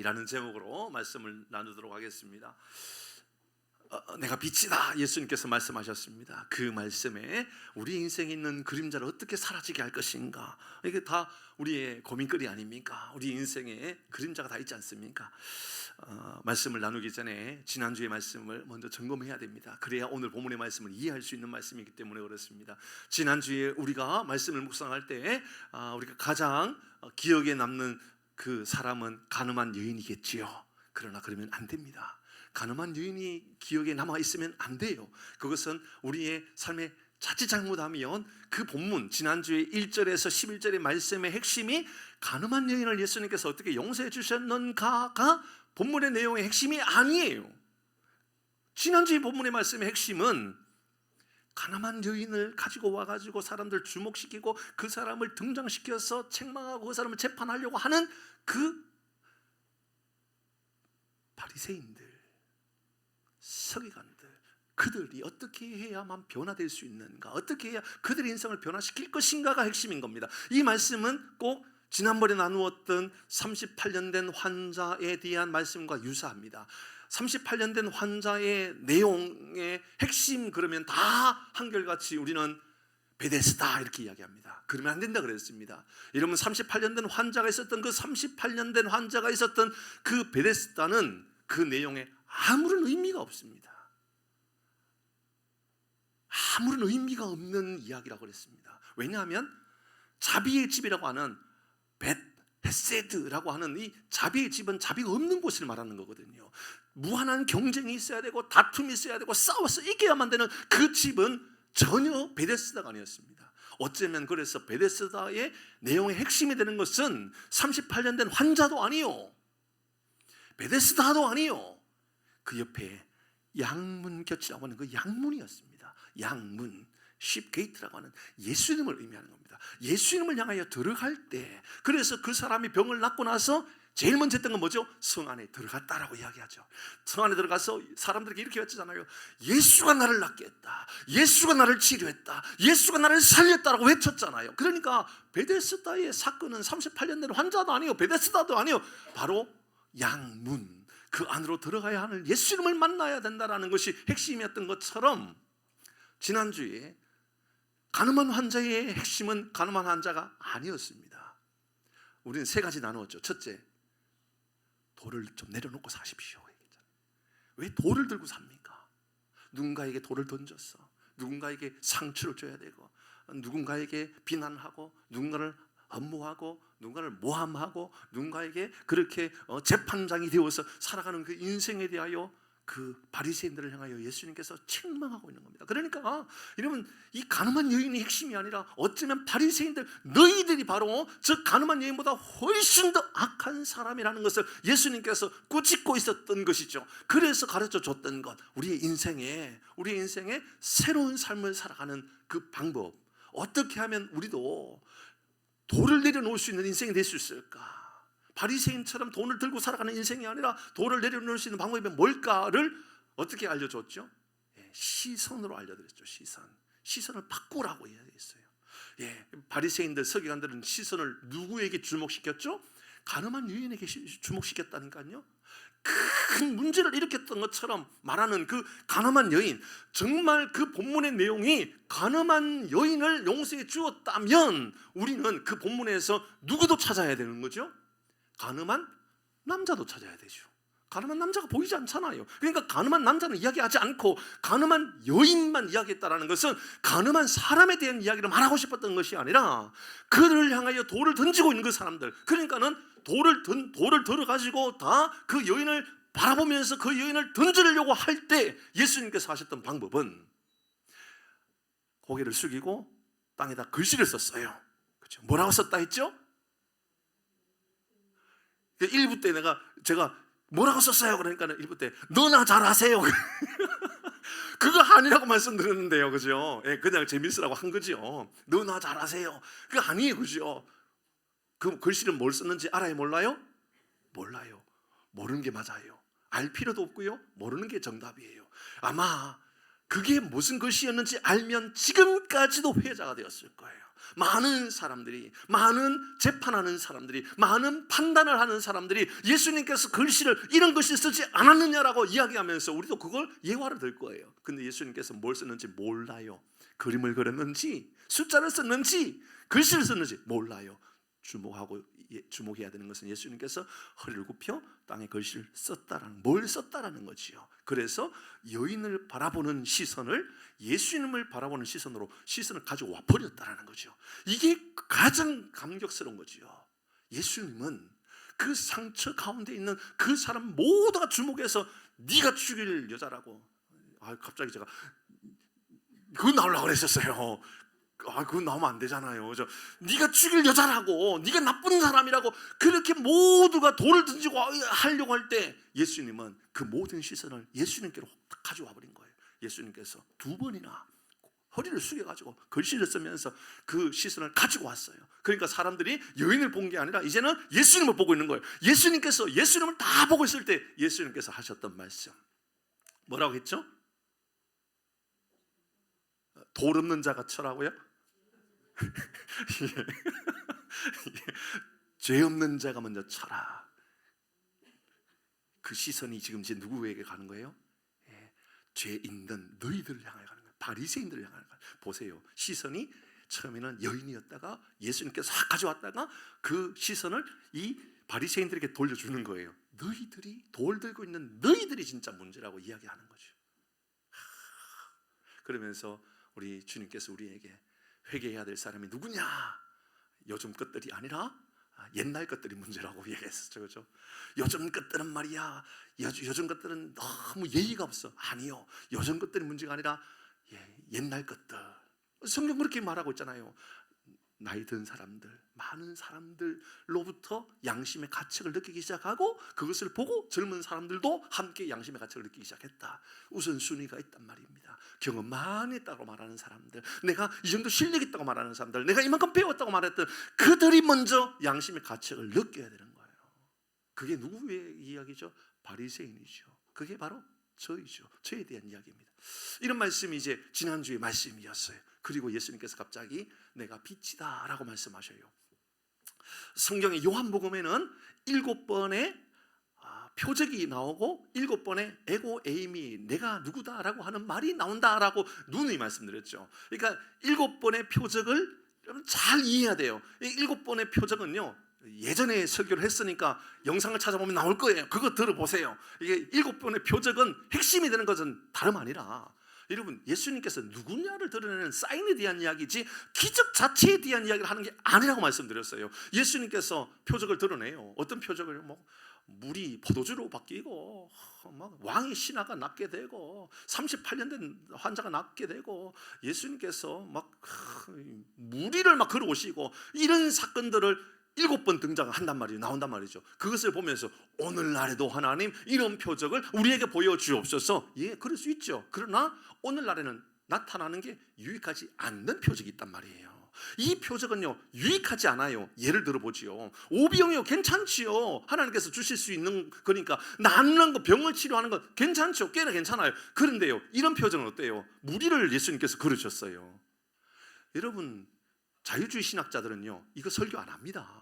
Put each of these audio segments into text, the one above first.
빛이라는 제목으로 말씀을 나누도록 하겠습니다. 내가 빛이다, 예수님께서 말씀하셨습니다. 그 말씀에 우리 인생에 있는 그림자를 어떻게 사라지게 할 것인가, 이게 다 우리의 고민거리 아닙니까? 우리 인생에 그림자가 다 있지 않습니까? 말씀을 나누기 전에 지난주의 말씀을 먼저 점검해야 됩니다. 그래야 오늘 본문의 말씀을 이해할 수 있는 말씀이기 때문에 그렇습니다. 지난주에 우리가 말씀을 묵상할 때 우리가 가장 기억에 남는 그 사람은 가늠한 여인이겠지요. 그러나 그러면 안 됩니다. 가늠한 여인이 기억에 남아있으면 안 돼요. 그것은 우리의 삶에 자칫 잘못하면 그 본문 지난주에 1절에서 11절의 말씀의 핵심이 가늠한 여인을 예수님께서 어떻게 용서해 주셨는가가 본문의 내용의 핵심이 아니에요. 지난주의 본문의 말씀의 핵심은 가늠한 여인을 가지고 와가지고 사람들 주목시키고 그 사람을 등장시켜서 책망하고 그 사람을 재판하려고 하는 그 바리새인들, 서기관들, 그들이 어떻게 해야만 변화될 수 있는가, 어떻게 해야 그들의 인생을 변화시킬 것인가가 핵심인 겁니다. 이 말씀은 꼭 지난번에 나누었던 38년 된 환자에 대한 말씀과 유사합니다. 38년 된 환자의 내용의 핵심, 그러면 다 한결같이 우리는 베데스다 이렇게 이야기합니다. 그러면 안 된다 그랬습니다. 여러분, 38년 된 환자가 있었던 그 38년 된 환자가 있었던 그 베데스다는 그 내용에 아무런 의미가 없습니다. 아무런 의미가 없는 이야기라고 그랬습니다. 왜냐하면 자비의 집이라고 하는 벳헤세드라고 하는 이 자비의 집은 자비가 없는 곳을 말하는 거거든요. 무한한 경쟁이 있어야 되고 다툼이 있어야 되고 싸워서 이겨야만 되는 그 집은 전혀 베데스다가 아니었습니다. 어쩌면 그래서 베데스다의 내용의 핵심이 되는 것은 38년 된 환자도 아니요, 베데스다도 아니요, 그 옆에 양문곁이라고 하는 그 양문이었습니다. 양문, 쉽게이트라고 하는 예수님을 의미하는 겁니다. 예수님을 향하여 들어갈 때, 그래서 그 사람이 병을 낫고 나서 제일 먼저 했던 건 뭐죠? 성 안에 들어갔다라고 이야기하죠. 성 안에 들어가서 사람들에게 이렇게 외치잖아요. 예수가 나를 낫게 했다, 예수가 나를 치료했다, 예수가 나를 살렸다라고 외쳤잖아요. 그러니까 베데스다의 사건은 38년 된 환자도 아니에요, 베데스다도 아니에요, 바로 양문, 그 안으로 들어가야 하는 예수님을 만나야 된다는 것이 핵심이었던 것처럼, 지난주에 가늠한 환자의 핵심은 가늠한 환자가 아니었습니다. 우리는 세 가지 나누었죠. 첫째, 돌을 좀 내려놓고 사십시오. 왜 돌을 들고 삽니까? 누군가에게 돌을 던졌어, 누군가에게 상처를 줘야 되고, 누군가에게 비난하고, 누군가를 업무하고, 누군가를 모함하고, 누군가에게 그렇게 재판장이 되어서 살아가는 그 인생에 대하여 그 바리새인들을 향하여 예수님께서 책망하고 있는 겁니다. 그러니까 여러분, 이 가늠한 여인의 핵심이 아니라 어쩌면 바리새인들, 너희들이 바로 저 가늠한 여인보다 훨씬 더 악한 사람이라는 것을 예수님께서 꾸짖고 있었던 것이죠. 그래서 가르쳐 줬던 것, 우리의 인생에 새로운 삶을 살아가는 그 방법, 어떻게 하면 우리도 돌을 내려놓을 수 있는 인생이 될 수 있을까? 바리새인처럼 돈을 들고 살아가는 인생이 아니라 돌을 내려놓을 수 있는 방법이 뭘까를 어떻게 알려줬죠? 시선으로 알려드렸죠. 시선을 바꾸라고 이야기했어요. 바리새인들, 서기관들은 시선을 누구에게 주목시켰죠? 가늠한 여인에게 주목시켰다니까요. 큰 문제를 일으켰던 것처럼 말하는 그 가늠한 여인, 정말 그 본문의 내용이 가늠한 여인을 용서해 주었다면 우리는 그 본문에서 누구도 찾아야 되는 거죠? 가늠한 남자도 찾아야 되죠. 가늠한 남자가 보이지 않잖아요. 그러니까 가늠한 남자는 이야기하지 않고 가늠한 여인만 이야기했다는 것은 가늠한 사람에 대한 이야기를 말하고 싶었던 것이 아니라 그를 향하여 돌을 던지고 있는 그 사람들, 그러니까는 돌을 들어가지고 다 그 여인을 바라보면서 그 여인을 던지려고 할 때 예수님께서 하셨던 방법은 고개를 숙이고 땅에다 글씨를 썼어요. 그렇죠? 뭐라고 썼다 했죠? 1부 때 제가 뭐라고 썼어요? 그러니까 1부 때 너나 잘하세요. 그거 아니라고 말씀드렸는데요, 그죠? 그냥 재밌으라고 한 거죠. 너나 잘하세요. 그거 아니에요, 그죠? 그 글씨는 뭘 썼는지 알아요, 몰라요? 몰라요. 모르는 게 맞아요. 알 필요도 없고요, 모르는 게 정답이에요. 아마 그게 무슨 글씨였는지 알면 지금까지도 회자가 되었을 거예요. 많은 사람들이, 많은 재판하는 사람들이, 많은 판단을 하는 사람들이 예수님께서 글씨를 이런 글씨 쓰지 않았느냐라고 이야기하면서 우리도 그걸 예화를 들 거예요. 근데 예수님께서 뭘 썼는지 몰라요. 그림을 그렸는지, 숫자를 썼는지, 글씨를 썼는지 몰라요. 주목해야 되는 것은 예수님께서 허리를 굽혀 땅에 글씨를 썼다라는, 뭘 썼다라는 거지요. 그래서 여인을 바라보는 시선을 예수님을 바라보는 시선으로 시선을 가지고 와 버렸다라는 거죠. 이게 가장 감격스러운 거지요. 예수님은 그 상처 가운데 있는 그 사람 모두가 주목해서 네가 죽일 여자라고. 갑자기 제가 그거 나오려고 그랬었어요. 그거 나오면 안 되잖아요. 네가 죽일 여자라고, 네가 나쁜 사람이라고 그렇게 모두가 돌을 던지고 하려고 할 때 예수님은 그 모든 시선을 예수님께로 가져와 버린 거예요. 예수님께서 2번이나 허리를 숙여가지고 글씨를 쓰면서 그 시선을 가지고 왔어요. 그러니까 사람들이 여인을 본 게 아니라 이제는 예수님을 보고 있는 거예요. 예수님께서 예수님을 다 보고 있을 때 예수님께서 하셨던 말씀 뭐라고 했죠? 돌 없는 자가 쳐라고요? 죄 없는 자가 먼저 쳐라. 그 시선이 지금 이제 누구에게 가는 거예요? 죄 있는 너희들을 향해 가는 거예요. 바리새인들을 향해 가는 거예요. 보세요. 시선이 처음에는 여인이었다가 예수님께서 싹 가져왔다가 그 시선을 이 바리새인들에게 돌려주는 거예요. 너희들이, 돌 들고 있는 너희들이 진짜 문제라고 이야기하는 거죠. 그러면서 우리 주님께서 우리에게 회개해야 될 사람이 누구냐? 요즘 것들이 아니라 옛날 것들이 문제라고 얘기했었죠. 그렇죠? 요즘 것들은 말이야, 요즘 것들은 너무 예의가 없어. 아니요, 요즘 것들이 문제가 아니라 옛날 것들. 성경 그렇게 말하고 있잖아요. 나이 든 사람들, 많은 사람들로부터 양심의 가책을 느끼기 시작하고 그것을 보고 젊은 사람들도 함께 양심의 가책을 느끼기 시작했다. 우선순위가 있단 말입니다. 경험 많이 했다고 말하는 사람들, 내가 이 정도 실력 있다고 말하는 사람들, 내가 이만큼 배웠다고 말했던 그들이 먼저 양심의 가책을 느껴야 되는 거예요. 그게 누구의 이야기죠? 바리새인이죠. 그게 바로 저이죠. 저에 대한 이야기입니다. 이런 말씀이 이제 지난주의 말씀이었어요. 그리고 예수님께서 갑자기 내가 빛이다 라고 말씀하셔요. 성경의 요한복음에는 7번의 표적이 나오고 7번의 에고 에이미, 내가 누구다라고 하는 말이 나온다라고 누누이 말씀드렸죠. 그러니까 7번의 표적을 여러분 잘 이해해야 돼요. 이 7번의 표적은요, 예전에 설교를 했으니까 영상을 찾아보면 나올 거예요. 그거 들어보세요. 이게 7번의 표적은 핵심이 되는 것은 다름 아니라 여러분, 예수님께서 누구냐를 드러내는 사인에 대한 이야기지 기적 자체에 대한 이야기를 하는 게 아니라고 말씀드렸어요. 예수님께서 표적을 드러내요. 어떤 표적을? 물이 포도주로 바뀌고 막 왕의 신하가 낫게 되고 38년 된 환자가 낫게 되고 예수님께서 막 무리를 막 걸어오시고 이런 사건들을 7번 등장한단 말이에요. 나온단 말이죠. 그것을 보면서 오늘날에도 하나님 이런 표적을 우리에게 보여주옵소서. 예, 그럴 수 있죠. 그러나 오늘날에는 나타나는 게 유익하지 않는 표적이 있단 말이에요. 이 표적은요, 유익하지 않아요. 예를 들어보지요. 오비용이요, 괜찮지요. 하나님께서 주실 수 있는 거니까 낫는 거, 병을 치료하는 거 괜찮죠. 꽤나 괜찮아요. 그런데요, 이런 표적은 어때요? 무리를 예수님께서 걸으셨어요. 여러분, 자유주의 신학자들은요, 이거 설교 안 합니다.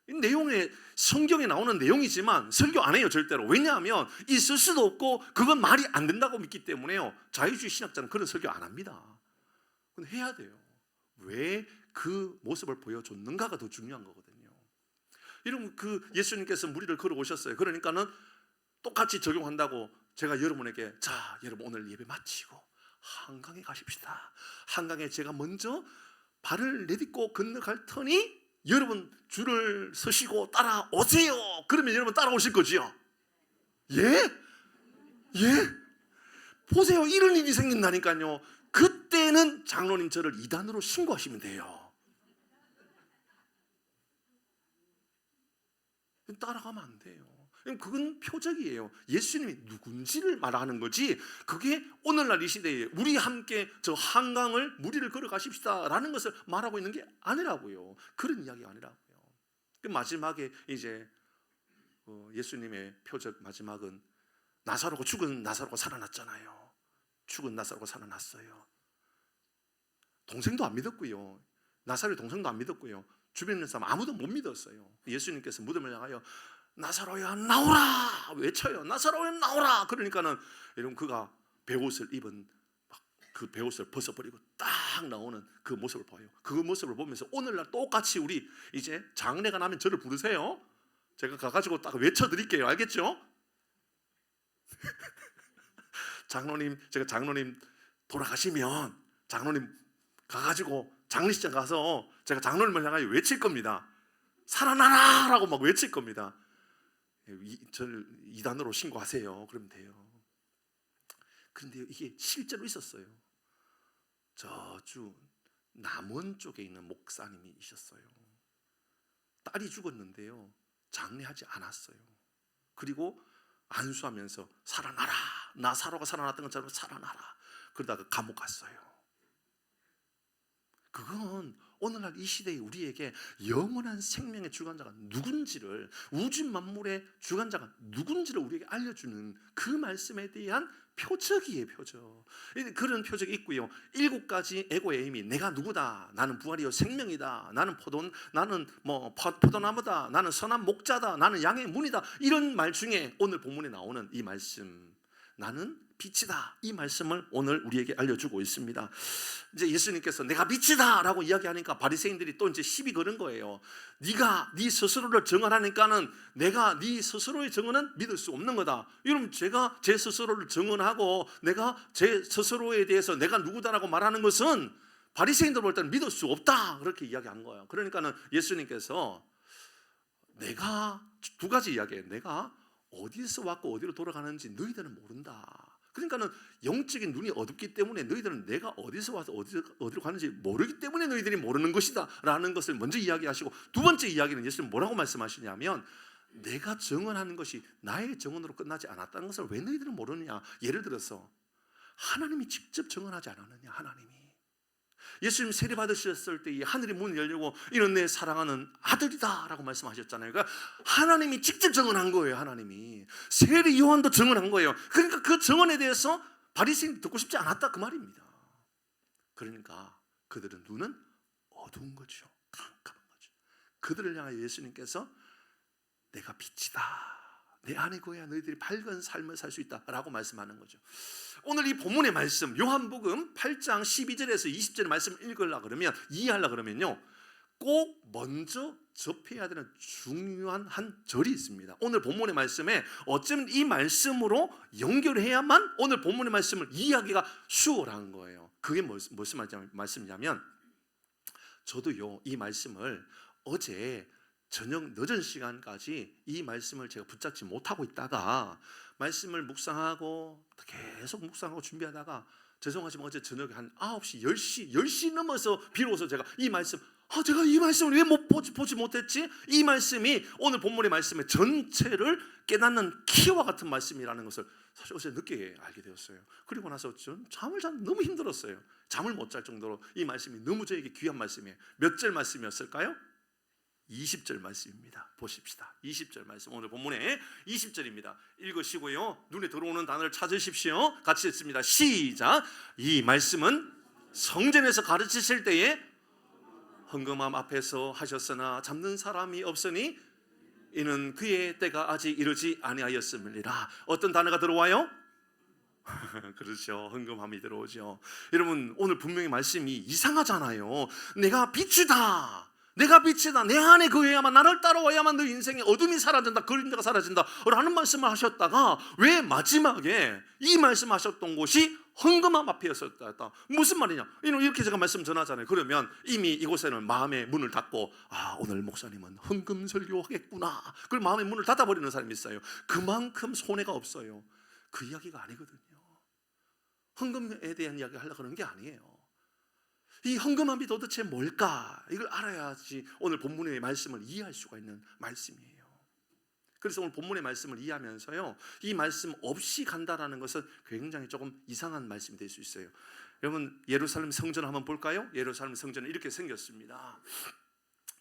이 내용에, 성경에 나오는 내용이지만 설교 안 해요, 절대로. 왜냐하면 있을 수도 없고 그건 말이 안 된다고 믿기 때문에요. 자유주의 신학자는 그런 설교 안 합니다. 근데 해야 돼요. 왜 그 모습을 보여줬는가가 더 중요한 거거든요. 여러분, 그 예수님께서 무리를 걸어오셨어요. 그러니까는 똑같이 적용한다고 제가 여러분에게, 자, 여러분 오늘 예배 마치고 한강에 가십시다. 한강에 제가 먼저 발을 내딛고 건너갈 터니 여러분 줄을 서시고 따라오세요. 그러면 여러분 따라오실 거지요? 예? 예? 보세요. 이런 일이 생긴다니까요. 그때는 장로님 저를 이단으로 신고하시면 돼요. 따라가면 안 돼요. 그건 표적이에요. 예수님이 누군지를 말하는 거지, 그게 오늘날 이 시대에 우리 함께 저 한강을 무리를 걸어가십시다 라는 것을 말하고 있는 게 아니라고요. 그런 이야기가 아니라고요. 마지막에 이제 예수님의 표적 마지막은 죽은 나사로가 살아났잖아요. 죽은 나사로가 살아났어요. 동생도 안 믿었고요. 나사로의 동생도 안 믿었고요. 주변에 있는 사람 아무도 못 믿었어요. 예수님께서 무덤을 향하여 나사로야 나오라 외쳐요. 나사로야 나오라. 그러니까는 여러분 그가 베옷을 입은 그 베옷을 벗어버리고 딱 나오는 그 모습을 봐요. 그 모습을 보면서 오늘날 똑같이 우리 이제 장례가 나면 저를 부르세요. 제가 가가지고 딱 외쳐드릴게요. 알겠죠? 제가 장로님 돌아가시면 장로님 가가지고 장례식장 가서 제가 장로님을 향하여 외칠 겁니다. 살아나라! 라고 막 외칠 겁니다. 저를 이단으로 신고하세요. 그러면 돼요. 그런데 이게 실제로 있었어요. 저주 남원 쪽에 있는 목사님이셨어요. 딸이 죽었는데요, 장례하지 않았어요. 그리고 안수하면서 살아나라, 나사로가 살아났던 것처럼 살아나라. 그러다가 감옥 갔어요. 그건 오늘날 이 시대에 우리에게 영원한 생명의 주관자가 누군지를, 우주 만물의 주관자가 누군지를 우리에게 알려주는 그 말씀에 대한 표적이에요. 표적. 그런 표적이 있고요. 7가지 에고의 힘이 내가 누구다, 나는 부활이요 생명이다, 나는 포도나무다, 나는 선한 목자다, 나는 양의 문이다, 이런 말 중에 오늘 본문에 나오는 이 말씀, 나는 빛이다, 이 말씀을 오늘 우리에게 알려주고 있습니다. 이제 예수님께서 내가 빛이다 라고 이야기하니까 바리새인들이 또 이제 시비 거는 거예요. 네가 네 스스로를 증언하니까는 내가 네 스스로의 증언은 믿을 수 없는 거다. 여러분, 제가 제 스스로를 증언하고 내가 제 스스로에 대해서 내가 누구다라고 말하는 것은 바리새인들 볼 때는 믿을 수 없다, 그렇게 이야기한 거예요. 그러니까는 예수님께서 내가 2가지 이야기해요. 내가 어디서 왔고 어디로 돌아가는지 너희들은 모른다. 그러니까는 영적인 눈이 어둡기 때문에 너희들은 내가 어디서 와서 어디로 가는지 모르기 때문에 너희들이 모르는 것이다 라는 것을 먼저 이야기하시고, 2번째 이야기는 예수님 뭐라고 말씀하시냐면 내가 증언하는 것이 나의 증언으로 끝나지 않았다는 것을 왜 너희들은 모르느냐. 예를 들어서 하나님이 직접 증언하지 않았느냐. 하나님이 예수님 세례 받으셨을 때 이 하늘의 문이 열리고 이는 내 사랑하는 아들이다 라고 말씀하셨잖아요. 그러니까 하나님이 직접 증언한 거예요. 하나님이 세례 요한도 증언한 거예요. 그러니까 그 증언에 대해서 바리새인이 듣고 싶지 않았다, 그 말입니다. 그러니까 그들은 눈은 어두운 거죠. 깜깜한 거죠. 그들을 향하여 예수님께서 내가 빛이다, 내 안에 거야 너희들이 밝은 삶을 살 수 있다 라고 말씀하는 거죠. 오늘 이 본문의 말씀, 요한복음 8장 12절에서 20절의 말씀을 이해하려고 그러면요, 꼭 먼저 접해야 되는 중요한 한 절이 있습니다. 오늘 본문의 말씀에 어쩌면 이 말씀으로 연결해야만 오늘 본문의 말씀을 이해하기가 수월한 거예요. 그게 무슨 말씀이냐면, 저도요 이 말씀을 어제 저녁 늦은 시간까지 이 말씀을 제가 붙잡지 못하고 있다가 말씀을 묵상하고 계속 묵상하고 준비하다가 죄송하지만 어제 저녁에 한 9시, 10시 넘어서 비로소 제가 이 말씀, 제가 이 말씀을 왜 보지 못했지? 이 말씀이 오늘 본문의 말씀의 전체를 깨닫는 키와 같은 말씀이라는 것을 사실 어제 늦게 알게 되었어요. 그리고 나서 전 잠을 자는 너무 힘들었어요. 잠을 못 잘 정도로 이 말씀이 너무 저에게 귀한 말씀이에요. 몇 절 말씀이었을까요? 20절 말씀입니다. 보십시다. 20절 말씀, 오늘 본문의 20절입니다. 읽으시고요, 눈에 들어오는 단어를 찾으십시오. 같이 읽습니다. 시작. 이 말씀은 성전에서 가르치실 때에 헌금함 앞에서 하셨으나 잡는 사람이 없으니 이는 그의 때가 아직 이르지 아니하였음이니라. 어떤 단어가 들어와요? 그렇죠. 헌금함이 들어오죠. 여러분, 오늘 분명히 말씀이 이상하잖아요. 내가 빛이다, 내가 빛이다, 내 안에 거해야만, 나를 따라와야만 너 인생의 어둠이 사라진다, 그림자가 사라진다 라는 말씀을 하셨다가 왜 마지막에 이 말씀하셨던 곳이 헌금함 앞이었었다. 무슨 말이냐, 이렇게 제가 말씀 전하잖아요. 그러면 이미 이곳에는 마음의 문을 닫고 오늘 목사님은 헌금 설교하겠구나, 그걸 마음의 문을 닫아버리는 사람이 있어요. 그만큼 손해가 없어요. 그 이야기가 아니거든요. 헌금에 대한 이야기 하려고 하는 게 아니에요. 이 헌금함이 도대체 뭘까? 이걸 알아야지 오늘 본문의 말씀을 이해할 수가 있는 말씀이에요. 그래서 오늘 본문의 말씀을 이해하면서요, 이 말씀 없이 간다라는 것은 굉장히 조금 이상한 말씀이 될 수 있어요. 여러분, 예루살렘 성전 한번 볼까요? 예루살렘 성전은 이렇게 생겼습니다.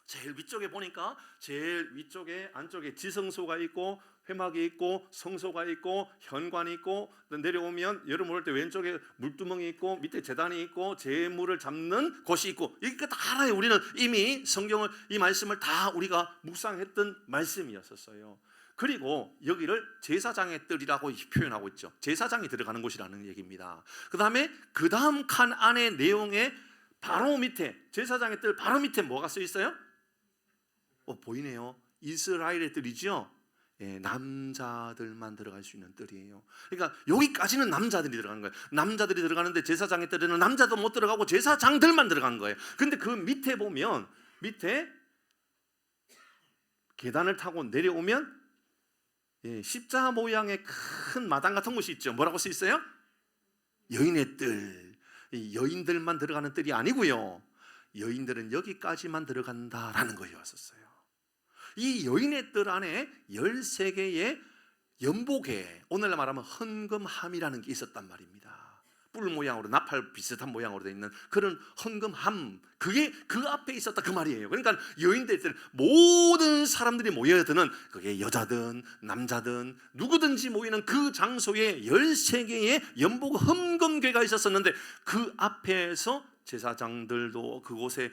제일 위쪽에 보니까 제일 위쪽에 안쪽에 지성소가 있고 회막이 있고 성소가 있고 현관이 있고 내려오면 여름 올 때 왼쪽에 물두멍이 있고 밑에 제단이 있고 제물을 잡는 곳이 있고 이거 다 알아요. 우리는 이미 성경을 이 말씀을 다 우리가 묵상했던 말씀이었었어요. 그리고 여기를 제사장의 뜰이라고 표현하고 있죠. 제사장이 들어가는 곳이라는 얘기입니다. 그 다음 칸 안의 내용에 바로 밑에 제사장의 뜰 바로 밑에 뭐가 써 있어요? 보이네요. 이스라엘의 뜰이죠. 예, 남자들만 들어갈 수 있는 뜰이에요. 그러니까 여기까지는 남자들이 들어가는 거예요. 남자들이 들어가는데 제사장의 뜰에는 남자도 못 들어가고 제사장들만 들어간 거예요. 근데 그 밑에 보면 밑에 계단을 타고 내려오면 십자가 모양의 큰 마당 같은 곳이 있죠. 뭐라고 써 있어요? 여인의 뜰. 여인들만 들어가는 뜰이 아니고요. 여인들은 여기까지만 들어간다라는 거였었어요. 이 여인의 뜰 안에 13개의 연복에 오늘날 말하면 헌금함이라는 게 있었단 말입니다. 뿔 모양으로 나팔 비슷한 모양으로 되어 있는 그런 헌금함, 그게 그 앞에 있었다 그 말이에요. 그러니까 여인들 모든 사람들이 모여드는, 그게 여자든 남자든 누구든지 모이는 그 장소에 13개의 연복 헌금궤가 있었었는데 그 앞에서 제사장들도 그곳에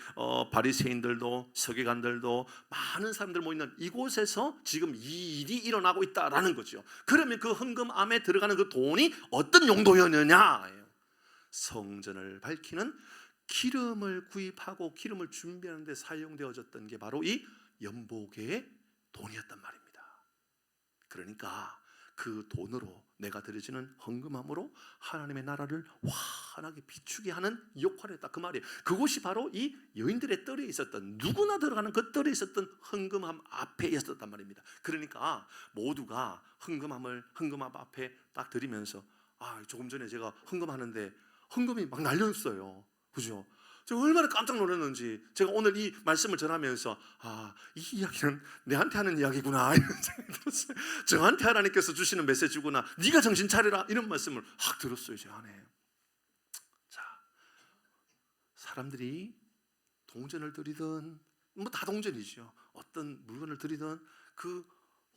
바리새인들도 서기관들도 많은 사람들 모이는 이곳에서 지금 이 일이 일어나고 있다라는 거죠. 그러면 그 헌금함에 들어가는 그 돈이 어떤 용도였느냐? 성전을 밝히는 기름을 구입하고 기름을 준비하는 데 사용되어졌던 게 바로 이 연복의 돈이었단 말입니다. 그러니까 그 돈으로 내가 드려지는 헌금함으로 하나님의 나라를 환하게 비추게 하는 역할을 했다 그 말이에요. 그곳이 바로 이 여인들의 뜰에 있었던, 누구나 들어가는 그 뜰에 있었던 헌금함 앞에 있었단 말입니다. 그러니까 모두가 헌금함 앞에 딱 드리면서 조금 전에 제가 헌금하는데 헌금이 막 날렸어요. 그죠? 제가 얼마나 깜짝 놀랐는지, 제가 오늘 이 말씀을 전하면서 이 이야기는 내한테 하는 이야기구나 이런 생각이 들었어요. 저한테 하나님께서 주시는 메시지구나, 네가 정신 차려라, 이런 말씀을 확 들었어요 제 안에. 자, 사람들이 동전을 드리든 뭐 다 동전이죠. 어떤 물건을 드리든 그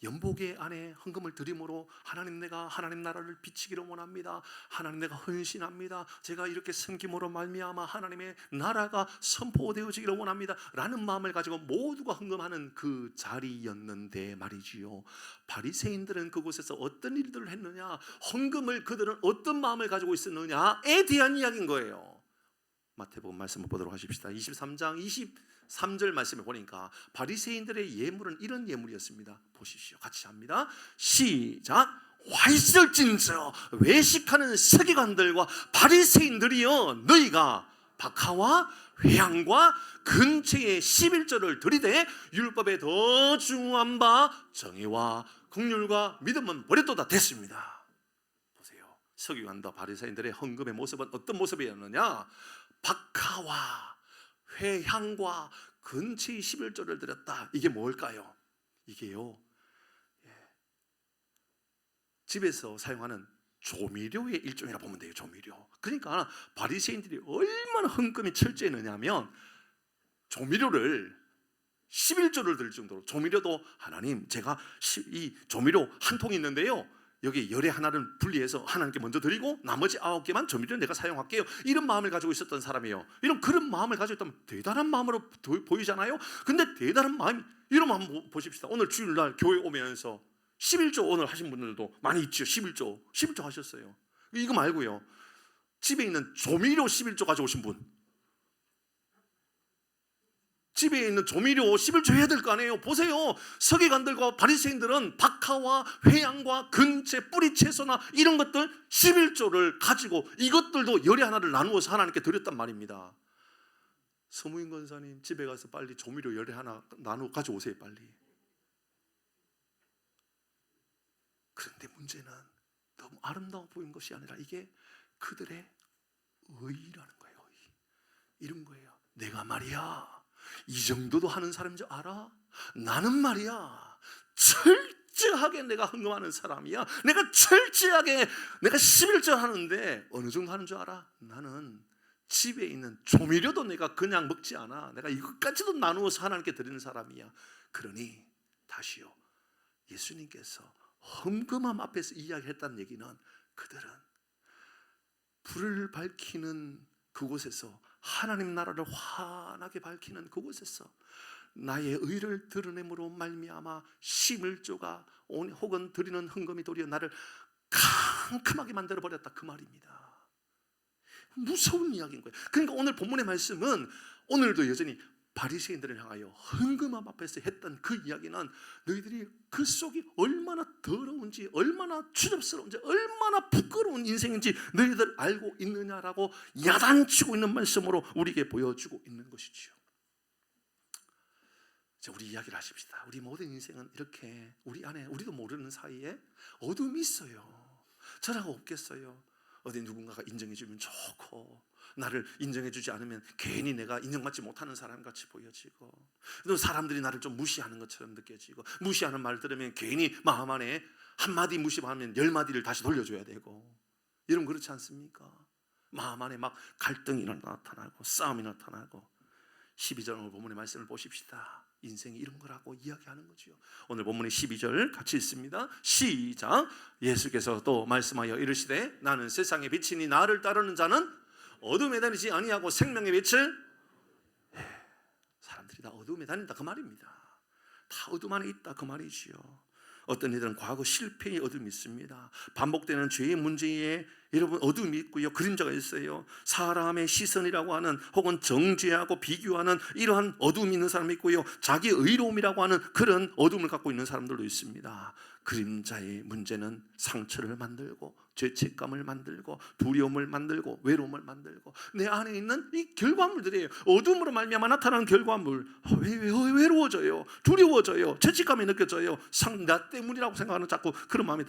연복의 안에 헌금을 드림으로 하나님, 내가 하나님 나라를 비치기를 원합니다. 하나님, 내가 헌신합니다. 제가 이렇게 섬김으로 말미암아 하나님의 나라가 선포되어지기를 원합니다 라는 마음을 가지고 모두가 헌금하는 그 자리였는데 말이지요, 바리새인들은 그곳에서 어떤 일들을 했느냐, 헌금을 그들은 어떤 마음을 가지고 있었느냐에 대한 이야기인 거예요. 마태복음 말씀을 보도록 하십시다. 23장 23절 말씀을 보니까 바리새인들의 예물은 이런 예물이었습니다. 보십시오. 같이 합니다. 시작. 화 있을진저 외식하는 서기관들과 바리새인들이여, 너희가 박하와 회향과 근처의 11조를 들이되 율법에 더 중요한 바 정의와 긍휼과 믿음은 버렸도다 됐습니다. 보세요. 서기관과 바리새인들의 헌금의 모습은 어떤 모습이었느냐? 박하와 회향과 근처의 11조를 드렸다. 이게 뭘까요? 이게요, 집에서 사용하는 조미료의 일종이라 보면 돼요. 조미료. 그러니까 바리새인들이 얼마나 헌금이 철저했느냐면 조미료를 11조를 들 정도로, 조미료도 하나님, 제가 이 조미료 한 통이 있는데요, 여기 열의 하나를 분리해서 하나님께 먼저 드리고 나머지 9개만 조미료는 내가 사용할게요, 이런 마음을 가지고 있었던 사람이에요. 그런 마음을 가지고 있다면 대단한 마음으로 보이잖아요. 근데 대단한 마음이, 이런 마음 한번 보십시다. 오늘 주일날 교회 오면서 11조 오늘 하신 분들도 많이 있죠. 11조 하셨어요. 이거 말고요, 집에 있는 조미료 11조 가져오신 분, 집에 있는 조미료 11조 해야 될 거 아니에요. 보세요. 서기관들과 바리새인들은 박하와 회향과 근채, 뿌리 채소나 이런 것들 11조를 가지고 이것들도 열의 하나를 나누어서 하나님께 드렸단 말입니다. 서무인 권사님, 집에 가서 빨리 조미료 열의 하나 나누어 가져오세요 빨리. 그런데 문제는 너무 아름다워 보이는 것이 아니라 이게 그들의 의라는 거예요. 이런 거예요. 내가 말이야, 이 정도도 하는 사람인 줄 알아? 나는 말이야, 철저하게 내가 헌금하는 사람이야. 내가 철저하게 내가 11조 하는데 어느 정도 하는 줄 알아? 나는 집에 있는 조미료도 내가 그냥 먹지 않아. 내가 이것까지도 나누어서 하나님께 드리는 사람이야. 그러니 다시요, 예수님께서 험금함 앞에서 이야기했다는 얘기는 그들은 불을 밝히는 그곳에서, 하나님 나라를 환하게 밝히는 그곳에서 나의 의를 드러냄으로 말미암아 심을조가 혹은 드리는 헌금이 도리어 나를 캄캄하게 만들어버렸다, 그 말입니다. 무서운 이야기인 거예요. 그러니까 오늘 본문의 말씀은 오늘도 여전히 바리새인들을 향하여 헌금함 앞에서 했던 그 이야기는 너희들이 그 속이 얼마나 더러운지, 얼마나 추접스러운지, 얼마나 부끄러운 인생인지 너희들 알고 있느냐라고 야단치고 있는 말씀으로 우리에게 보여주고 있는 것이지요. 우리 이야기를 하십시다. 우리 모든 인생은 이렇게 우리 안에 우리도 모르는 사이에 어둠이 있어요. 저라고 없겠어요. 어디 누군가가 인정해주면 좋고, 나를 인정해주지 않으면 괜히 내가 인정받지 못하는 사람같이 보여지고, 또 사람들이 나를 좀 무시하는 것처럼 느껴지고, 무시하는 말 들으면 괜히 마음 안에 한마디 무시하면 10마디를 다시 돌려줘야 되고, 여러분 그렇지 않습니까? 마음 안에 막 갈등이 나타나고 싸움이 나타나고. 12절 오늘 본문의 말씀을 보십시다. 인생이 이런 거라고 이야기하는 거죠. 오늘 본문의 12절 같이 읽습니다. 시작. 예수께서 또 말씀하여 이르시되 나는 세상의 빛이니 나를 따르는 자는 어둠에 다니지 아니하고 생명의 빛을. 사람들이 다 어둠에 다닌다, 그 말입니다. 다 어둠 안에 있다, 그 말이지요. 어떤 이들은 과거 실패의 어둠이 있습니다. 반복되는 죄의 문제에 여러분 어둠이 있고요, 그림자가 있어요. 사람의 시선이라고 하는 혹은 정죄하고 비교하는 이러한 어둠이 있는 사람이 있고요, 자기 의로움이라고 하는 그런 어둠을 갖고 있는 사람들도 있습니다. 그림자의 문제는 상처를 만들고 죄책감을 만들고 두려움을 만들고 외로움을 만들고 내 안에 있는 이 결과물들이에요. 어둠으로 말미암아 나타나는 결과물. 외로워져요, 두려워져요, 죄책감이 느껴져요. 나 때문이라고 생각하는 자꾸 그런 마음이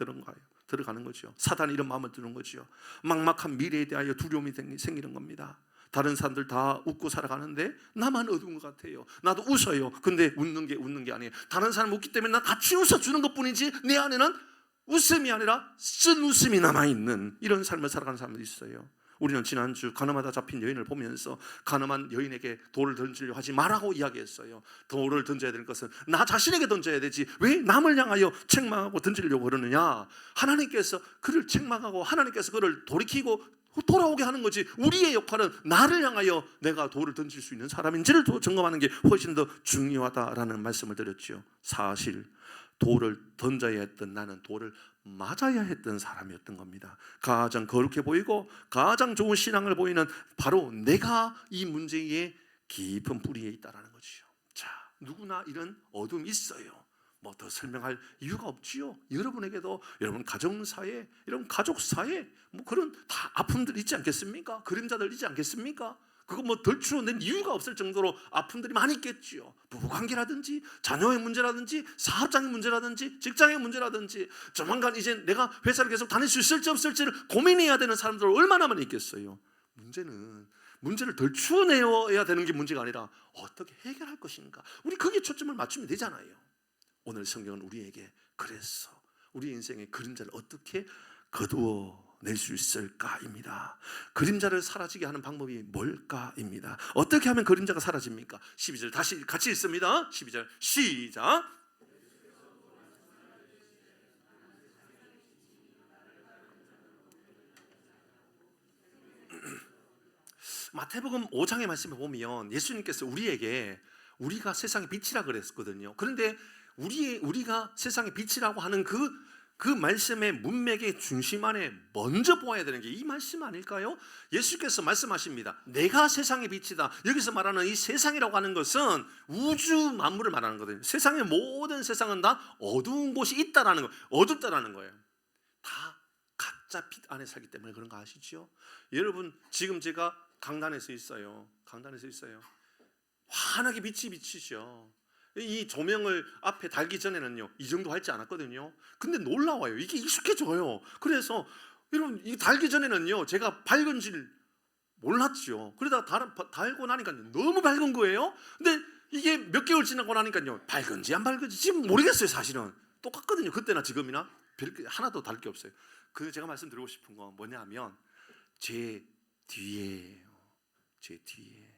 들어가는 거죠. 사단이 이런 마음을 드는 거죠. 막막한 미래에 대하여 두려움이 생기는 겁니다. 다른 사람들 다 웃고 살아가는데 나만 어두운 것 같아요. 나도 웃어요. 근데 웃는 게 아니에요. 다른 사람 웃기 때문에 나 같이 웃어주는 것뿐이지 내 안에는 웃음이 아니라 쓴 웃음이 남아있는 이런 삶을 살아가는 사람들이 있어요. 우리는 지난주 가늠하다 잡힌 여인을 보면서 가늠한 여인에게 돌을 던지려 하지 말라고 이야기했어요. 돌을 던져야 될 것은 나 자신에게 던져야 되지 왜 남을 향하여 책망하고 던지려고 그러느냐. 하나님께서 그를 책망하고 하나님께서 그를 돌이키고 돌아오게 하는 거지. 우리의 역할은 나를 향하여 내가 돌을 던질 수 있는 사람인지를 점검하는 게 훨씬 더 중요하다라는 말씀을 드렸죠. 사실 돌을 던져야 했던 나는 돌을 맞아야 했던 사람이었던 겁니다. 가장 거룩해 보이고 가장 좋은 신앙을 보이는 바로 내가 이 문제의 깊은 뿌리에 있다는 거죠. 자, 누구나 이런 어둠이 있어요. 뭐 더 설명할 이유가 없지요. 여러분에게도 여러분 가정사에, 여러분 가족사에 뭐 그런 다 아픔들이 있지 않겠습니까? 그림자들 있지 않겠습니까? 그거 뭐 덜 추워낸 이유가 없을 정도로 아픔들이 많이 있겠죠. 부부관계라든지 자녀의 문제라든지 사업장의 문제라든지 직장의 문제라든지 조만간 이제 내가 회사를 계속 다닐 수 있을지 없을지를 고민해야 되는 사람들 얼마나 많이 있겠어요. 문제를 덜 추워내야 되는 게 문제가 아니라 어떻게 해결할 것인가. 우리 거기에 초점을 맞추면 되잖아요. 오늘 성경은 우리에게 그래서 우리 인생의 그림자를 어떻게 거두어낼 수 있을까입니다. 그림자를 사라지게 하는 방법이 뭘까입니다. 어떻게 하면 그림자가 사라집니까? 12절 다시 같이 읽습니다. 12절 시작. 마태복음 5장의 말씀을 보면 예수님께서 우리에게 우리가 세상의 빛이라 그랬거든요. 그런데 우리가 세상의 빛이라고 하는 그 말씀의 문맥의 중심 안에 먼저 보아야 되는 게 이 말씀 아닐까요? 예수께서 말씀하십니다. 내가 세상의 빛이다. 여기서 말하는 이 세상이라고 하는 것은 우주 만물을 말하는 거거든요. 세상의 모든 세상은 다 어두운 곳이 있다라는 거, 어둡다라는 거예요. 다 가짜 빛 안에 살기 때문에 그런 거 아시죠? 여러분 지금 제가 강단에서 있어요. 환하게 빛이 비치죠. 이 조명을 앞에 달기 전에는요 이 정도 할지 않았거든요. 근데 놀라워요. 이게 익숙해져요. 그래서 여러분 이 달기 전에는요 제가 밝은 줄 몰랐죠. 그러다 달고 나니까 너무 밝은 거예요. 근데 이게 몇 개월 지나고 나니까요 밝은지 안 밝은지 지금 모르겠어요. 사실은 똑같거든요. 그때나 지금이나 하나도 다를 게 없어요. 그 제가 말씀드리고 싶은 건 뭐냐면 제 뒤에 제 뒤에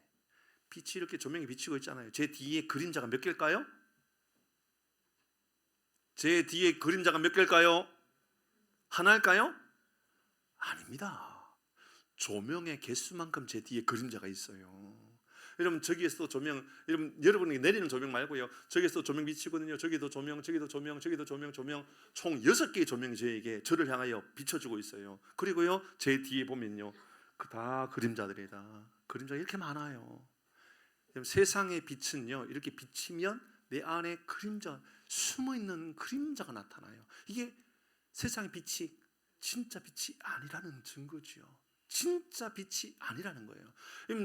빛이 이렇게 조명이 비치고 있잖아요. 제 뒤에 그림자가 몇 개일까요? 제 뒤에 그림자가 몇 개일까요? 하나일까요? 아닙니다. 조명의 개수만큼 제 뒤에 그림자가 있어요. 여러분 저기에서 조명, 여러분이 내리는 조명 말고요, 저기에서 조명 비치거든요. 저기도 조명, 저기도 조명, 저기도 조명, 총 6개의 조명이 저를 향하여 비춰주고 있어요. 그리고요 제 뒤에 보면요 다 그림자들이다. 그림자가 이렇게 많아요. 세상의 빛은요 이렇게 비치면 내 안에 그림자, 숨어있는 그림자가 나타나요. 이게 세상의 빛이 진짜 빛이 아니라는 증거죠. 진짜 빛이 아니라는 거예요.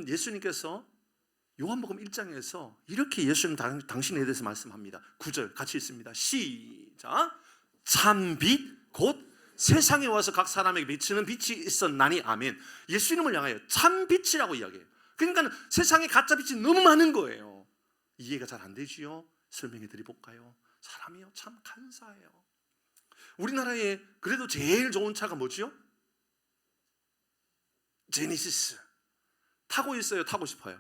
예수님께서 요한복음 1장에서 이렇게 예수님 당신에 대해서 말씀합니다. 9절 같이 읽습니다. 시작. 참빛 곧 세상에 와서 각 사람에게 비치는 빛이 있었나니. 아멘. 예수님을 향하여 참빛이라고 이야기해요. 그러니까 세상에 가짜 빛이 너무 많은 거예요. 이해가 잘 안 되지요? 설명해 드려볼까요? 사람이요 참 간사해요. 우리나라에 그래도 제일 좋은 차가 뭐지요? 제네시스. 타고 있어요? 타고 싶어요?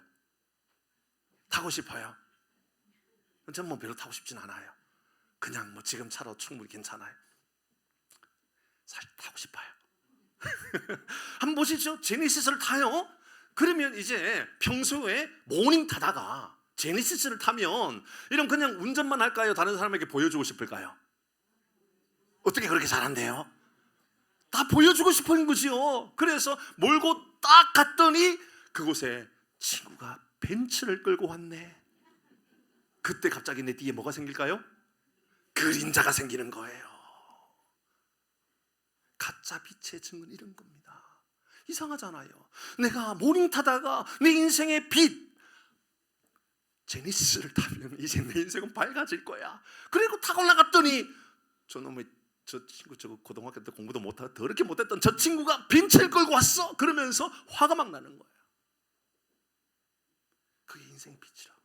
타고 싶어요? 전 뭐 별로 타고 싶진 않아요. 그냥 뭐 지금 차로 충분히 괜찮아요. 사실 타고 싶어요. 한번 보시죠. 제네시스를 타요. 그러면 이제 평소에 모닝 타다가 제네시스를 타면 이런 그냥 운전만 할까요? 다른 사람에게 보여주고 싶을까요? 어떻게 그렇게 잘한대요? 다 보여주고 싶은 거지요. 그래서 몰고 딱 갔더니 그곳에 친구가 벤츠를 끌고 왔네. 그때 갑자기 내 뒤에 뭐가 생길까요? 그림자가 생기는 거예요. 가짜 빛의 증거는 이런 겁니다. 이상하잖아요. 내가 모닝 타다가 내 인생의 빛 제니스를 타면 이제 내 인생은 밝아질 거야. 그리고 타고 올라갔더니 저놈의 저 친구 저거 고등학교 때 공부도 못하고 더럽게 못했던 저 친구가 벤츠를 끌고 왔어. 그러면서 화가 막 나는 거예요. 그게 인생의 빛이라고.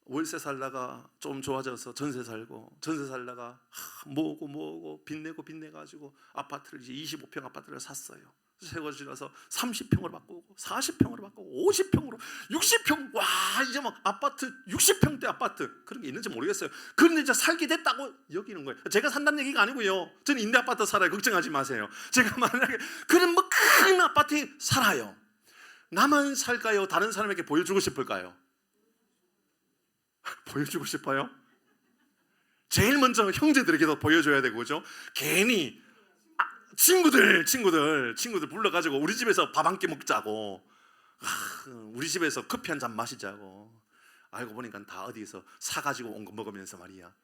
월세 살다가 좀 좋아져서 전세 살고, 전세 살다가 모으고 빚내가지고 아파트를 이제 25평 아파트를 샀어요. 세워지라서 30평으로 바꾸고 40평으로 바꾸고 50평으로 60평. 와, 이제 막 아파트 60평대 아파트 그런 게 있는지 모르겠어요. 그런데 이제 살게 됐다고 여기는 거예요. 제가 산다는 얘기가 아니고요. 저는 임대 아파트 살아요. 걱정하지 마세요. 제가 만약에 그런 뭐 큰 아파트에 살아요. 나만 살까요? 다른 사람에게 보여주고 싶을까요? 보여주고 싶어요? 제일 먼저 형제들에게도 보여줘야 되고, 그죠? 괜히 친구들 불러가지고 우리 집에서 밥 한 끼 먹자고, 우리 집에서 커피 한 잔 마시자고. 알고 보니까 다 어디에서 사가지고 온 거 먹으면서 말이야.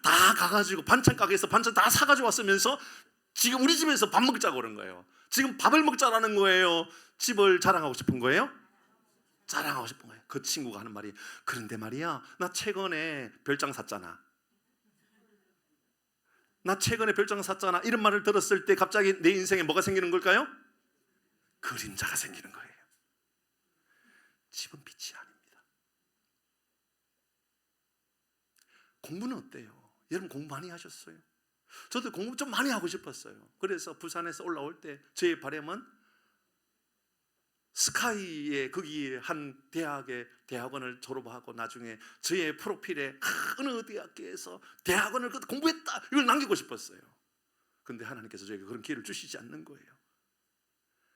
다 가가지고 반찬 가게에서 반찬 다 사가지고 왔으면서 지금 우리 집에서 밥 먹자고 그런 거예요. 지금 밥을 먹자라는 거예요? 집을 자랑하고 싶은 거예요? 자랑하고 싶은 거예요. 그 친구가 하는 말이, 그런데 말이야, 나 최근에 별장 샀잖아. 이런 말을 들었을 때 갑자기 내 인생에 뭐가 생기는 걸까요? 그림자가 생기는 거예요. 집은 빛이 아닙니다. 공부는 어때요? 여러분 공부 많이 하셨어요? 저도 공부 좀 많이 하고 싶었어요. 그래서 부산에서 올라올 때 저의 바람은 스카이의 거기 한 대학의 대학원을 졸업하고 나중에 저의 프로필에 어느 대학교에서 대학원을 공부했다 이걸 남기고 싶었어요. 근데 하나님께서 저에게 그런 기회를 주시지 않는 거예요.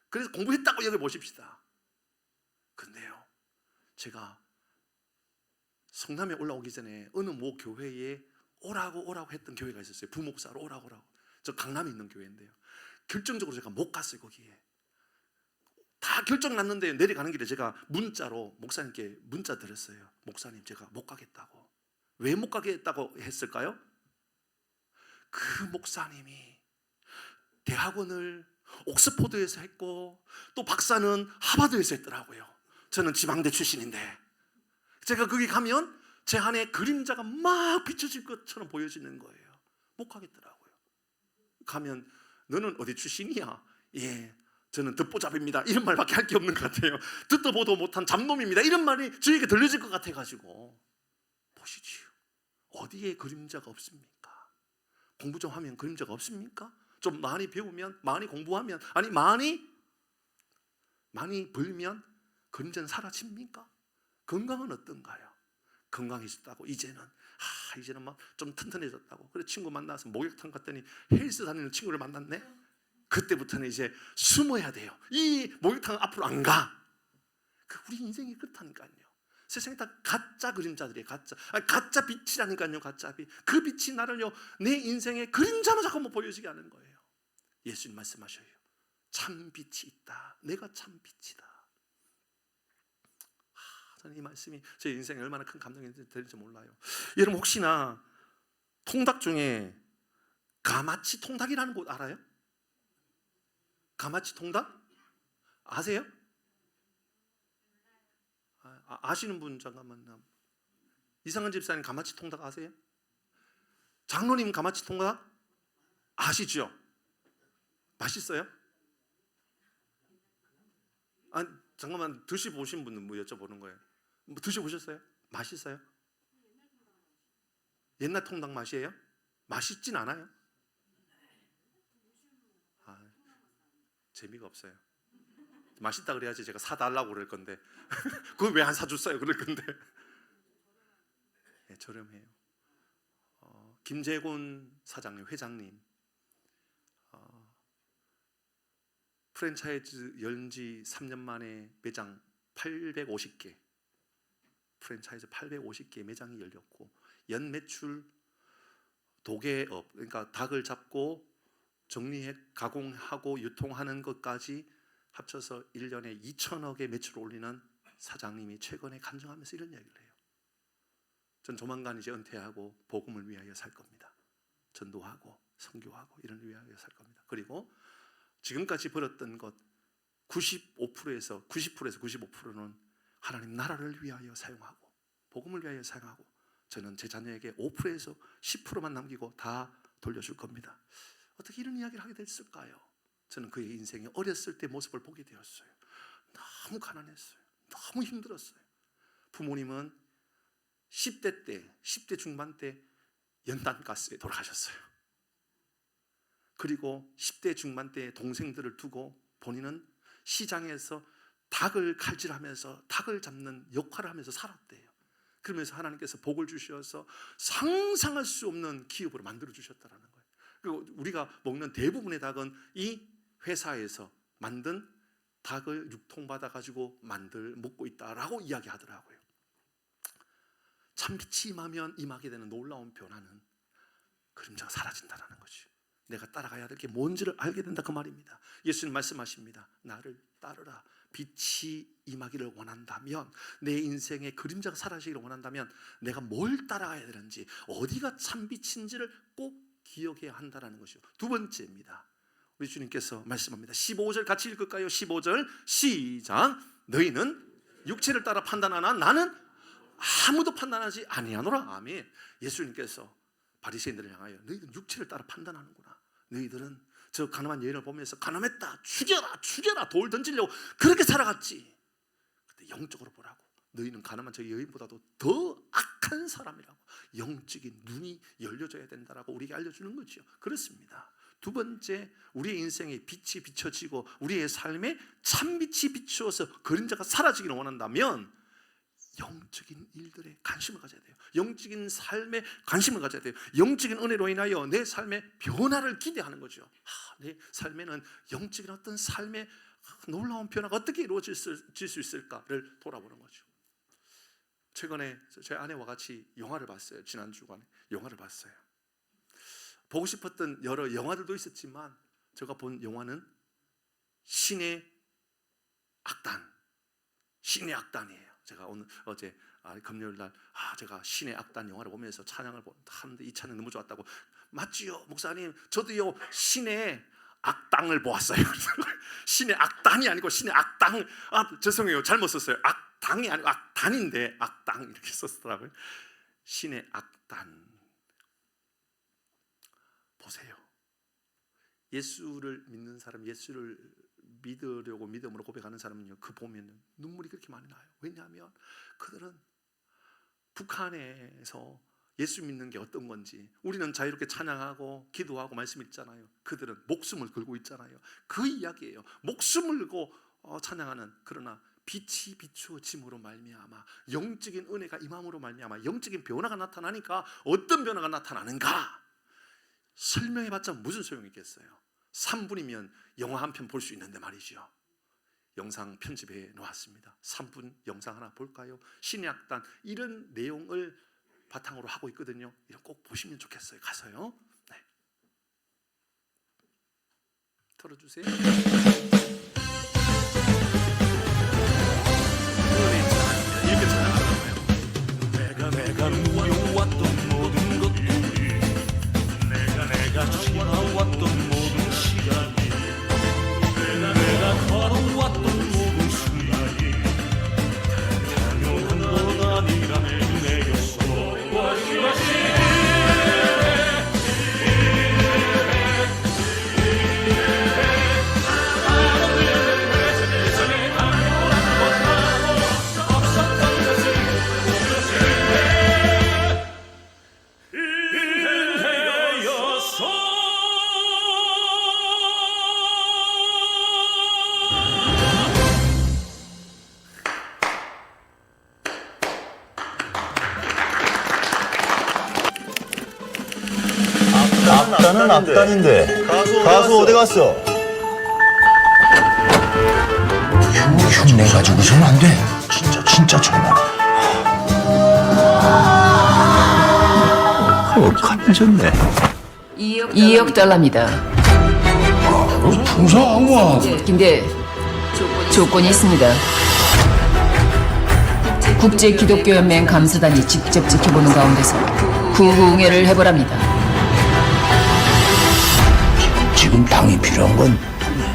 그래서 공부했다고 여기 보십시다. 근데요, 제가 성남에 올라오기 전에 어느 모 교회에 오라고 했던 교회가 있었어요. 부목사로 오라고. 저 강남에 있는 교회인데요. 결정적으로 제가 못 갔어요. 거기에 다 결정 났는데 내려가는 길에 제가 문자로 목사님께 문자 드렸어요. 목사님, 제가 못 가겠다고. 왜 못 가겠다고 했을까요? 그 목사님이 대학원을 옥스포드에서 했고 또 박사는 하버드에서 했더라고요. 저는 지방대 출신인데 제가 거기 가면 제 안에 그림자가 막 비춰질 것처럼 보여지는 거예요. 못 가겠더라고요. 가면 너는 어디 출신이야? 예, 저는 듣보잡입니다. 이런 말밖에 할 게 없는 것 같아요. 듣도 보도 못한 잡놈입니다. 이런 말이 저에게 들려질 것 같아가지고. 보시지요. 어디에 그림자가 없습니까? 공부 좀 하면 그림자가 없습니까? 좀 많이 배우면, 많이 공부하면, 아니 많이 벌면 그림자는 사라집니까? 건강은 어떤가요? 건강해졌다고 이제는 막 좀 튼튼해졌다고. 그래 친구 만나서 목욕탕 갔더니 헬스 다니는 친구를 만났네. 그때부터는 이제 숨어야 돼요. 이 목욕탕 앞으로 안 가. 우리 인생이 그렇다니까요. 세상에 다 가짜 그림자들이에요. 가짜 빛이라니까요. 가짜 빛. 그 빛이 나를요 내 인생의 그림자로 자꾸 보여지게 하는 거예요. 예수님 말씀하셔요. 참 빛이 있다. 내가 참 빛이다. 저는 이 말씀이 제 인생에 얼마나 큰 감동이 될지 몰라요. 여러분 혹시나 통닭 중에 가마치 통닭이라는 곳 알아요? 가마치 통닭? 아세요? 아시는 분 잠깐만요. 이상한 집사님 가마치 통닭 아세요? 장로님 가마치 통닭 아시죠? 맛있어요? 아니, 잠깐만 드셔보신 분은 뭐 여쭤보는 거예요. 뭐 드셔보셨어요? 맛있어요? 옛날 통닭 맛이에요? 맛있진 않아요? 재미가 없어요. 맛있다 그래야지 제가 사달라고 그럴 건데 그걸 왜 안 사줬어요? 그럴 건데. 네, 저렴해요. 김재곤 사장님, 회장님 프랜차이즈 연지 3년 만에 매장 850개, 프랜차이즈 850개 매장이 열렸고 연 매출 도개업, 그러니까 닭을 잡고 정리해 가공하고 유통하는 것까지 합쳐서 1년에 2천억의 매출을 올리는 사장님이 최근에 간증하면서 이런 이야기를 해요. 전 조만간 이제 은퇴하고 복음을 위하여 살 겁니다. 전도하고 선교하고 이런 위하여 살 겁니다. 그리고 지금까지 벌었던 것 95%에서 95%는 하나님 나라를 위하여 사용하고 복음을 위하여 사용하고 저는 제 자녀에게 5%에서 10%만 남기고 다 돌려줄 겁니다. 어떻게 이런 이야기를 하게 됐을까요? 저는 그의 인생의 어렸을 때 모습을 보게 되었어요. 너무 가난했어요. 너무 힘들었어요. 부모님은 10대 중반 때 연탄가스에 돌아가셨어요. 그리고 10대 중반 때 동생들을 두고 본인은 시장에서 닭을 칼질하면서 닭을 잡는 역할을 하면서 살았대요. 그러면서 하나님께서 복을 주셔서 상상할 수 없는 기업으로 만들어 주셨다는 거예요. 그리고 우리가 먹는 대부분의 닭은 이 회사에서 만든 닭을 유통받아 가지고 먹고 있다라고 이야기하더라고요. 참 빛이 임하면 임하게 되는 놀라운 변화는 그림자가 사라진다는 거죠. 내가 따라가야 될 게 뭔지를 알게 된다 그 말입니다. 예수님 말씀하십니다. 나를 따르라. 빛이 임하기를 원한다면, 내 인생의 그림자가 사라지기를 원한다면 내가 뭘 따라가야 되는지, 어디가 참 빛인지를 꼭 기억해야 한다는 것이요. 두 번째입니다. 우리 주님께서 말씀합니다. 15절 같이 읽을까요? 15절 시작. 너희는 육체를 따라 판단하나 나는 아무도 판단하지 아니하노라. 아멘. 예수님께서 바리새인들을 향하여 너희들은 육체를 따라 판단하는구나. 너희들은 저 가늠한 여인을 보면서 가늠했다, 죽여라 돌 던지려고 그렇게 살아갔지. 근데 영적으로 보라고. 너희는 가늠한 저 여인보다도 더 악한 사람이라고. 영적인 눈이 열려져야 된다라고 우리에게 알려주는 거죠. 그렇습니다. 두 번째, 우리의 인생에 빛이 비춰지고 우리의 삶에 참빛이 비추어서 그림자가 사라지기를 원한다면 영적인 일들에 관심을 가져야 돼요. 영적인 삶에 관심을 가져야 돼요. 영적인 은혜로 인하여 내 삶의 변화를 기대하는 거죠. 내 삶에는 영적인 어떤 삶의 놀라운 변화가 어떻게 이루어질 수 있을까를 돌아보는 거죠. 최근에 제 아내와 같이 영화를 봤어요. 지난 주간에 영화를 봤어요. 보고 싶었던 여러 영화들도 있었지만 제가 본 영화는 신의 악단이에요. 제가 어제 금요일 날 제가 신의 악단 영화를 보면서 찬양을 하는데 이 찬양 너무 좋았다고. 맞지요 목사님, 저도요 신의 악당을 보았어요. 신의 악단이 아니고 신의 악당. 죄송해요, 잘못 썼어요. 악당이 아니고 악단인데 악당 이렇게 썼더라고요. 신의 악단 보세요. 예수를 믿는 사람, 예수를 믿으려고 믿음으로 고백하는 사람은요, 그 보면 눈물이 그렇게 많이 나요. 왜냐하면 그들은 북한에서 예수 믿는 게 어떤 건지. 우리는 자유롭게 찬양하고 기도하고 말씀 읽잖아요. 그들은 목숨을 걸고 있잖아요. 그 이야기예요. 목숨을 걸고 찬양하는, 그러나 빛이 비추어짐으로 말미암아 영적인 은혜가 임함으로 말미암아 영적인 변화가 나타나니까 어떤 변화가 나타나는가 설명해봤자 무슨 소용이 있겠어요. 3분이면 영화 한 편 볼 수 있는데 말이죠. 영상 편집해 놓았습니다. 3분 영상 하나 볼까요? 신의 악단 이런 내용을 바탕으로 하고 있거든요. 이런 꼭 보시면 좋겠어요. 가서요. 네. 틀어주세요. 이렇게 찬양하잖아요. 내가 누려왔던 모든 것들이 내가 지나왔던 모든 시간이 내가 걸어왔던 모든 순간이 당연한 건 아니라는 내였어. 악단은 악단인데 가수 어디 갔어? 흉내 가지고서는 안 돼. 진짜 정말. 간졌네. 2억 달러입니다. 풍성왕. 근데 조건이 있습니다. 국제기독교연맹 감사단이 직접 지켜보는 가운데서 구응회를 해보랍니다. 지금 당이 필요한 건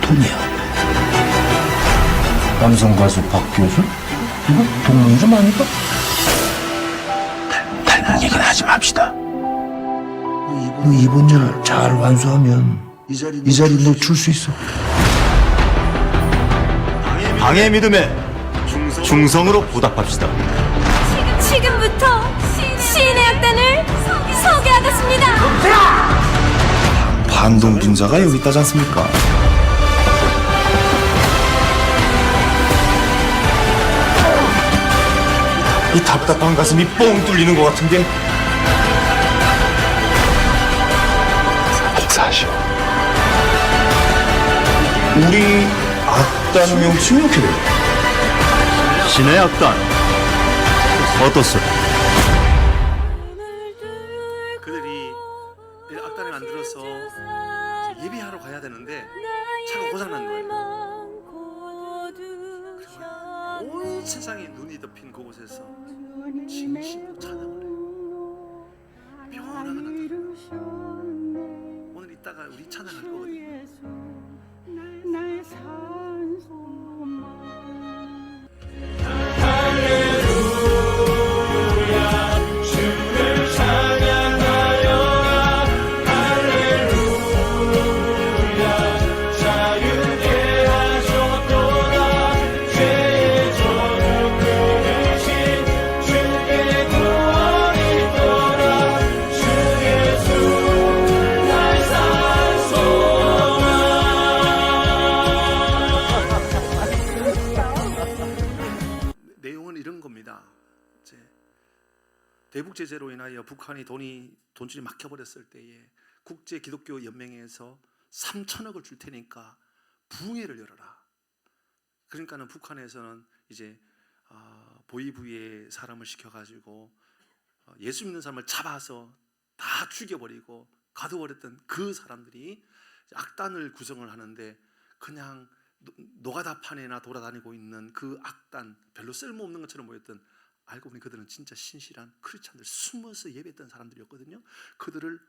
돈이야. 남성 가수 박교수? 이거 동물 좀 아닐까? 닮은 얘기는 하지 맙시다. 이번 일 잘 완수하면 이 자리 너 줄 수 있어. 당의 믿음에 충성으로 보답합시다. 지금부터 시인의 악단을 소개하겠습니다. 반동 분자가 여기 있다지 않습니까? 이 답답한 가슴이 뻥 뚫리는 것 같은 게 복사하시오. 우리 악단 명칭이 어떻게 돼요? 신의 악단 어떻소? 그들이 악단을 만들어서 예배하러 가야 되는데 차가 고장난 거예요. 온 세상에 눈이 덮인 그곳에서 진심으로 찬양을 해요. 변화가 나타나요. 오늘 이따가 우리 찬양할 거거든요. 내용은 이런 겁니다. 대북 제재로 인하여 북한이 돈줄이 막혀버렸을 때에 국제 기독교 연맹에서 3천억을 줄 테니까 부흥회를 열어라. 그러니까는 북한에서는 이제 보이부에 사람을 시켜가지고 예수 믿는 사람을 잡아서 다 죽여버리고 가둬버렸던 그 사람들이 악단을 구성을 하는데 그냥 노가다판에나 돌아다니고 있는 그 악단, 별로 쓸모없는 것처럼 보였던, 알고 보니 그들은 진짜 신실한 크리스찬들, 숨어서 예배했던 사람들이었거든요. 그들을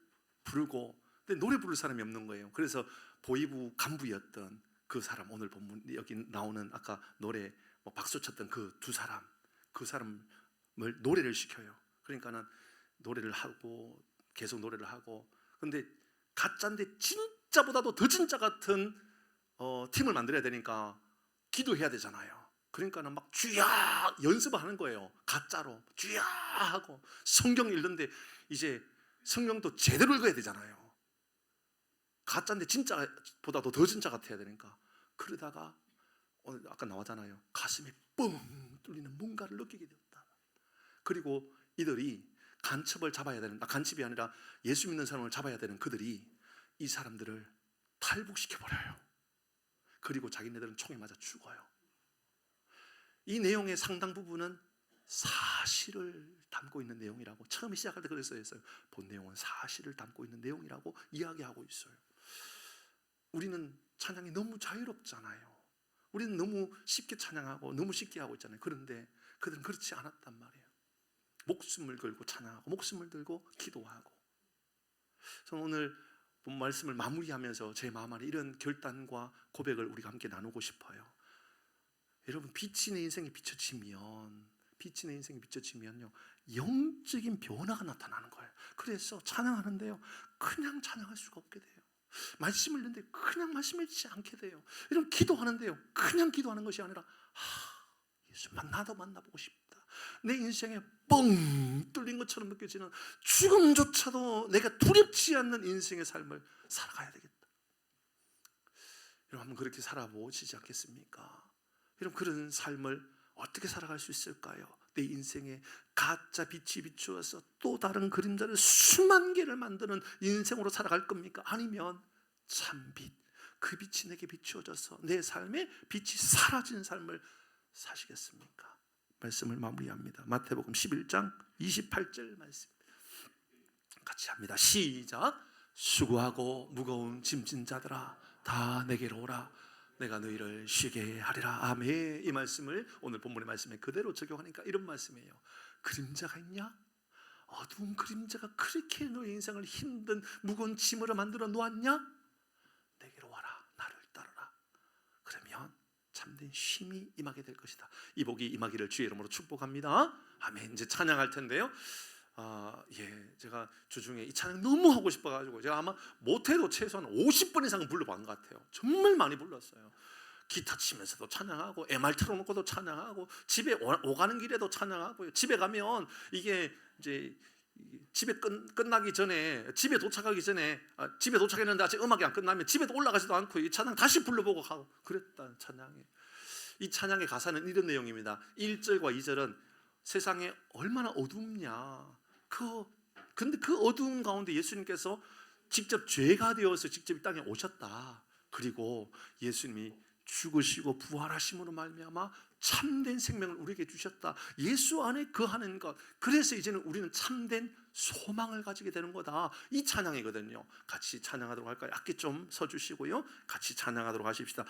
부르고, 근데 노래 부를 사람이 없는 거예요. 그래서 보이부 간부였던 그 사람, 오늘 본문 여기 나오는 아까 노래 박수 쳤던 그 두 사람, 그 사람을 노래를 시켜요. 그러니까는 노래를 하고 계속 노래를 하고, 근데 가짜인데 진짜보다도 더 진짜 같은 팀을 만들어야 되니까 기도해야 되잖아요. 그러니까는 막 주야 연습을 하는 거예요. 가짜로 주야 하고 성경 읽는데 이제 성령도 제대로 읽어야 되잖아요. 가짜인데 진짜보다도 더 진짜 같아야 되니까. 그러다가 오늘 아까 나왔잖아요. 가슴이 뻥 뚫리는 뭔가를 느끼게 되었다. 그리고 이들이 간첩을 잡아야 되는, 간첩이 아니라 예수 믿는 사람을 잡아야 되는 그들이 이 사람들을 탈북시켜버려요. 그리고 자기네들은 총에 맞아 죽어요. 이 내용의 상당 부분은 사실을 담고 있는 내용이라고, 처음에 시작할 때 그랬어요. 본 내용은 사실을 담고 있는 내용이라고 이야기하고 있어요. 우리는 찬양이 너무 자유롭잖아요. 우리는 너무 쉽게 찬양하고 너무 쉽게 하고 있잖아요. 그런데 그들은 그렇지 않았단 말이에요. 목숨을 걸고 찬양하고 목숨을 들고 기도하고. 저는 오늘 본 말씀을 마무리하면서 제 마음 안에 이런 결단과 고백을 우리가 함께 나누고 싶어요. 여러분, 빛이 내 인생에 비춰지면요, 영적인 변화가 나타나는 거예요. 그래서 찬양하는데요, 그냥 찬양할 수가 없게 돼요. 말씀을 듣는데 그냥 말씀을 듣지 않게 돼요. 이런 기도하는데요, 그냥 기도하는 것이 아니라 예수 나도 만나보고 싶다. 내 인생에 뻥 뚫린 것처럼 느껴지는 죽음조차도 내가 두렵지 않는 인생의 삶을 살아가야 되겠다. 여러분, 한번 그렇게 살아보시지 않겠습니까? 여러분, 그런 삶을 어떻게 살아갈 수 있을까요? 내 인생에 가짜 빛이 비추어서 또 다른 그림자를 수만 개를 만드는 인생으로 살아갈 겁니까? 아니면 참빛, 그 빛이 내게 비추어져서 내 삶에 빛이 사라진 삶을 사시겠습니까? 말씀을 마무리합니다. 마태복음 11장 28절 말씀 같이 합니다. 시작. 수고하고 무거운 짐진 자들아 다 내게로 오라. 내가 너희를 쉬게 하리라. 아멘. 이 말씀을 오늘 본문의 말씀에 그대로 적용하니까 이런 말씀이에요. 그림자가 있냐? 어두운 그림자가 그렇게 너의 인생을 힘든 무거운 짐으로 만들어 놓았냐? 내게로 와라. 나를 따르라. 그러면 참된 쉼이 임하게 될 것이다. 이 복이 임하기를 주의 이름으로 축복합니다. 아멘. 이제 찬양할 텐데요. 제가 주중에 이 찬양 너무 하고 싶어가지고 제가 아마 못해도 최소한 50번 이상은 불러본 것 같아요. 정말 많이 불렀어요. 기타 치면서도 찬양하고 MR 틀어놓고도 찬양하고 집에 오가는 길에도 찬양하고요. 집에 가면 이게 이제 집에 끝나기 전에 집에 도착하기 전에 집에 도착했는데 아직 음악이 안 끝나면 집에도 올라가지도 않고 이 찬양 다시 불러보고 가고 그랬다. 찬양에 이 찬양의 가사는 이런 내용입니다. 1절과 2절은 세상에 얼마나 어둡냐. 근데 그 어두운 가운데 예수님께서 직접 죄가 되어서 직접 이 땅에 오셨다. 그리고 예수님이 죽으시고 부활하심으로 말미암아 참된 생명을 우리에게 주셨다. 예수 안에 거하는 것. 그래서 이제는 우리는 참된 소망을 가지게 되는 거다. 이 찬양이거든요. 같이 찬양하도록 할까요? 악기 좀 서주시고요. 같이 찬양하도록 하십시다.